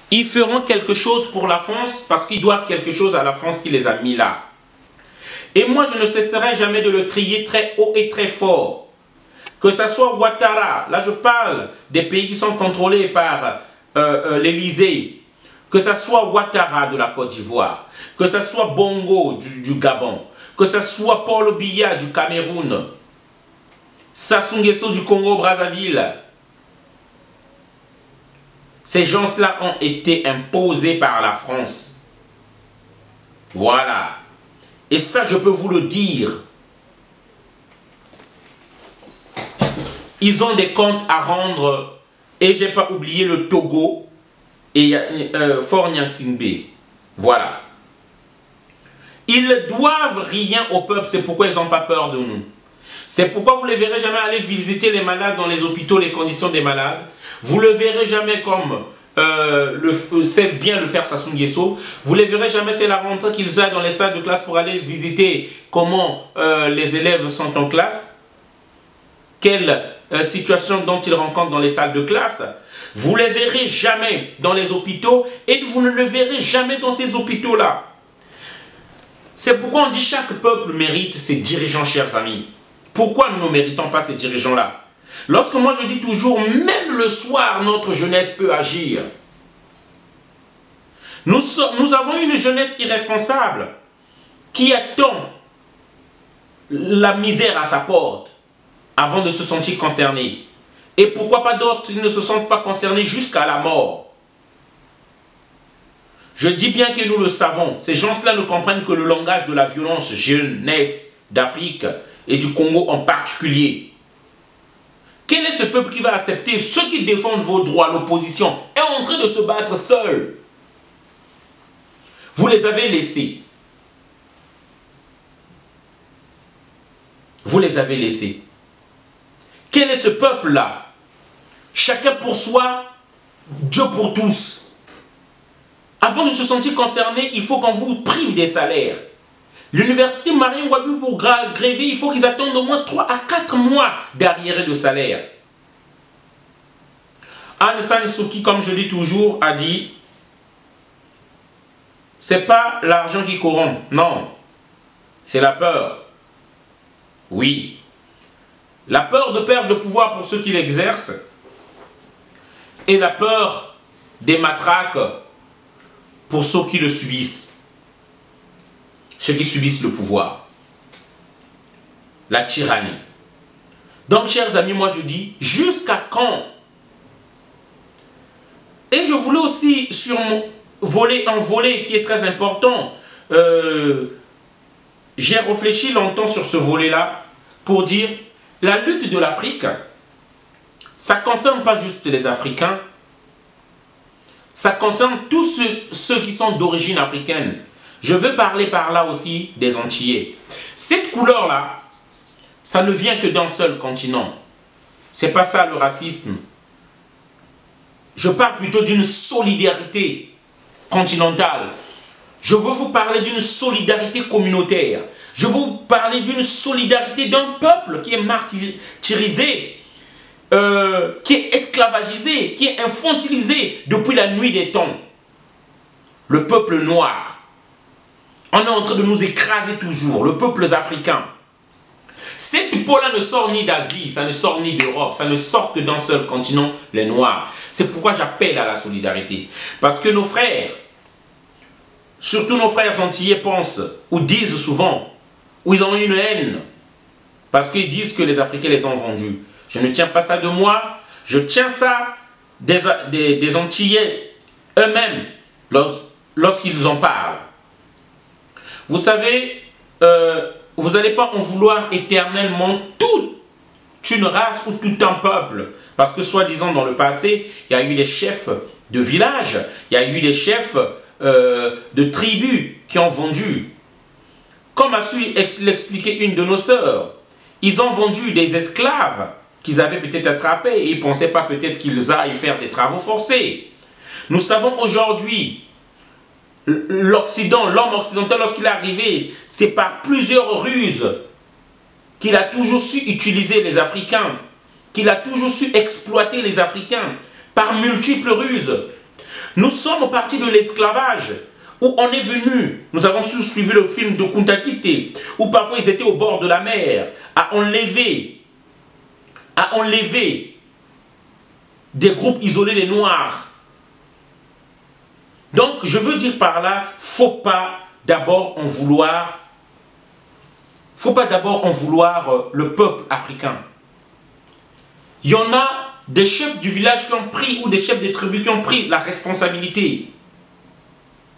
Ils feront quelque chose pour la France parce qu'ils doivent quelque chose à la France qui les a mis là. Et moi, je ne cesserai jamais de le crier très haut et très fort. Que ce soit Ouattara, là je parle des pays qui sont contrôlés par l'Élysée, que ce soit Ouattara de la Côte d'Ivoire, que ce soit Bongo du Gabon, que ce soit Paul Biya du Cameroun, Sassou Nguesso du Congo-Brazzaville. Ces gens-là ont été imposés par la France. Voilà. Et ça, je peux vous le dire. Ils ont des comptes à rendre. Et je n'ai pas oublié le Togo et Fort Nyang'Singbe. Voilà. Ils ne doivent rien au peuple. C'est pourquoi ils n'ont pas peur de nous. C'est pourquoi vous ne les verrez jamais aller visiter les malades dans les hôpitaux, les conditions des malades. Vous ne le verrez jamais comme c'est bien le faire Sassou Nguesso. Vous ne les verrez jamais, c'est la rentrée qu'ils aillent dans les salles de classe pour aller visiter comment les élèves sont en classe. Quelle situation dont ils rencontrent dans les salles de classe. Vous ne les verrez jamais dans les hôpitaux et vous ne le verrez jamais dans ces hôpitaux-là. C'est pourquoi on dit chaque peuple mérite ses dirigeants, chers amis. Pourquoi nous ne méritons pas ces dirigeants-là? Lorsque moi je dis toujours, même le soir, notre jeunesse peut agir. Nous avons une jeunesse irresponsable qui attend la misère à sa porte avant de se sentir concerné. Et pourquoi pas d'autres ne se sentent pas concernés jusqu'à la mort? Je dis bien que nous le savons. Ces gens-là ne comprennent que le langage de la violence jeunesse d'Afrique et du Congo en particulier. Quel est ce peuple qui va accepter ceux qui défendent vos droits, l'opposition, est en train de se battre seul? Vous les avez laissés. Vous les avez laissés. Quel est ce peuple-là? Chacun pour soi, Dieu pour tous. Avant de se sentir concerné, il faut qu'on vous prive des salaires. L'université Marine Ouavu pour gréver, il faut qu'ils attendent au moins 3 à 4 mois d'arriéré de salaire. Aung San Suu Kyi, comme je dis toujours, a dit, c'est pas l'argent qui corrompt, non, c'est la peur. Oui, la peur de perdre le pouvoir pour ceux qui l'exercent et la peur des matraques pour ceux qui le subissent. Ceux qui subissent le pouvoir. La tyrannie. Donc, chers amis, moi je dis, jusqu'à quand? Et je voulais aussi, sur un volet qui est très important, j'ai réfléchi longtemps sur ce volet-là, pour dire, la lutte de l'Afrique, ça ne concerne pas juste les Africains, ça concerne tous ceux qui sont d'origine africaine. Je veux parler par là aussi des Antillais. Cette couleur-là, ça ne vient que d'un seul continent. C'est pas ça le racisme. Je parle plutôt d'une solidarité continentale. Je veux vous parler d'une solidarité communautaire. Je veux vous parler d'une solidarité d'un peuple qui est martyrisé, qui est esclavagisé, qui est infantilisé depuis la nuit des temps. Le peuple noir. On est en train de nous écraser toujours, le peuple africain. Cette peau-là ne sort ni d'Asie, ça ne sort ni d'Europe, ça ne sort que d'un seul continent, les Noirs. C'est pourquoi j'appelle à la solidarité. Parce que nos frères, surtout nos frères antillais pensent, ou disent souvent, ou ils ont une haine, parce qu'ils disent que les Africains les ont vendus. Je ne tiens pas ça de moi, je tiens ça des Antillais eux-mêmes, lorsqu'ils en parlent. Vous savez, vous n'allez pas en vouloir éternellement toute une race ou tout un peuple. Parce que soi-disant dans le passé, il y a eu des chefs de village, il y a eu des chefs de tribus qui ont vendu. Comme a su l'expliquer une de nos sœurs, ils ont vendu des esclaves qu'ils avaient peut-être attrapés et ils ne pensaient pas peut-être qu'ils aillent faire des travaux forcés. Nous savons aujourd'hui, l'Occident, l'homme occidental, lorsqu'il est arrivé, c'est par plusieurs ruses qu'il a toujours su utiliser les Africains, qu'il a toujours su exploiter les Africains, par multiples ruses. Nous sommes partis de l'esclavage, où on est venu, nous avons suivi le film de Kunta Kinte, où parfois ils étaient au bord de la mer, à enlever des groupes isolés des Noirs. Donc, je veux dire par là, faut pas d'abord en vouloir le peuple africain. Il y en a des chefs du village qui ont pris, ou des chefs des tribus qui ont pris la responsabilité.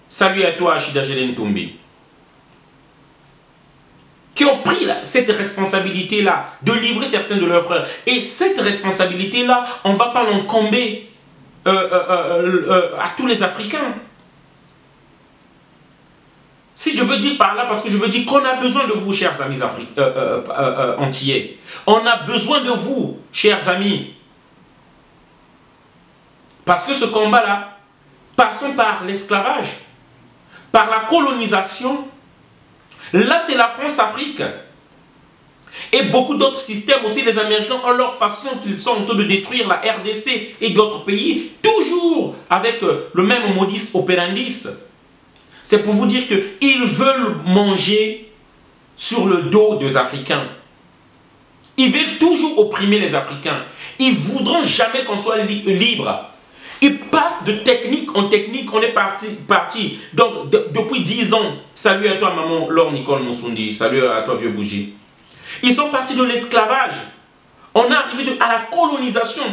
Salut à toi, Achida Gelen Toumbi. Qui ont pris cette responsabilité-là de livrer certains de leurs frères. Et cette responsabilité-là, on ne va pas l'encomber à tous les Africains. Si je veux dire par là, parce que je veux dire qu'on a besoin de vous, chers amis antillais. On a besoin de vous, chers amis. Parce que ce combat-là, passons par l'esclavage, par la colonisation. Là, c'est la France-Afrique. Et beaucoup d'autres systèmes aussi, les Américains ont leur façon qu'ils sont en train de détruire la RDC et d'autres pays, toujours avec le même modus operandi. C'est pour vous dire qu'ils veulent manger sur le dos des Africains. Ils veulent toujours opprimer les Africains. Ils ne voudront jamais qu'on soit libre. Ils passent de technique en technique, on est parti. Donc, depuis 10 ans, salut à toi maman Laure Nicole Moussoundi, salut à toi vieux bougie. Ils sont partis de l'esclavage. On est arrivé à la colonisation.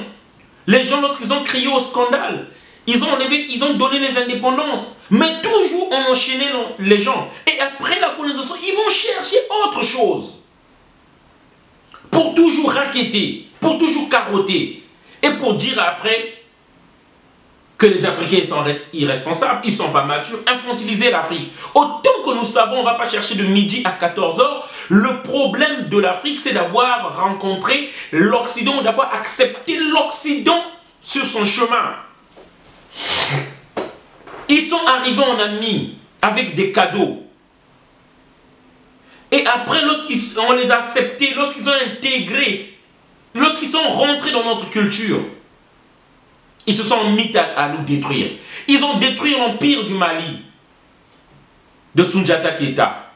Les gens, lorsqu'ils ont crié au scandale, ils ont donné les indépendances. Mais toujours on enchaînait les gens. Et après la colonisation, ils vont chercher autre chose. Pour toujours racketter, pour toujours carotter. Et pour dire après que les Africains sont irresponsables, ils ne sont pas matures, infantiliser l'Afrique. Autant que nous savons, on ne va pas chercher de midi à 14 h. Le problème de l'Afrique, c'est d'avoir rencontré l'Occident, d'avoir accepté l'Occident sur son chemin. Ils sont arrivés en amis avec des cadeaux. Et après, lorsqu'on les a acceptés, lorsqu'ils ont intégré, lorsqu'ils sont rentrés dans notre culture, ils se sont mis à nous détruire. Ils ont détruit l'empire du Mali, de Soundiata Keita.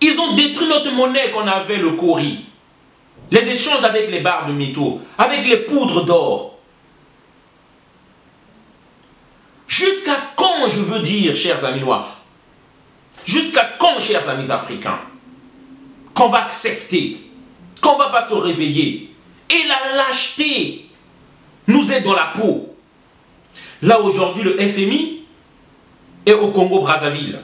Ils ont détruit notre monnaie qu'on avait, le Kori. Les échanges avec les barres de métaux, avec les poudres d'or. Jusqu'à quand, je veux dire, chers amis noirs, jusqu'à quand, chers amis africains, qu'on va accepter, qu'on ne va pas se réveiller. Et la lâcheté nous est dans la peau. Là aujourd'hui, le FMI est au Congo-Brazzaville.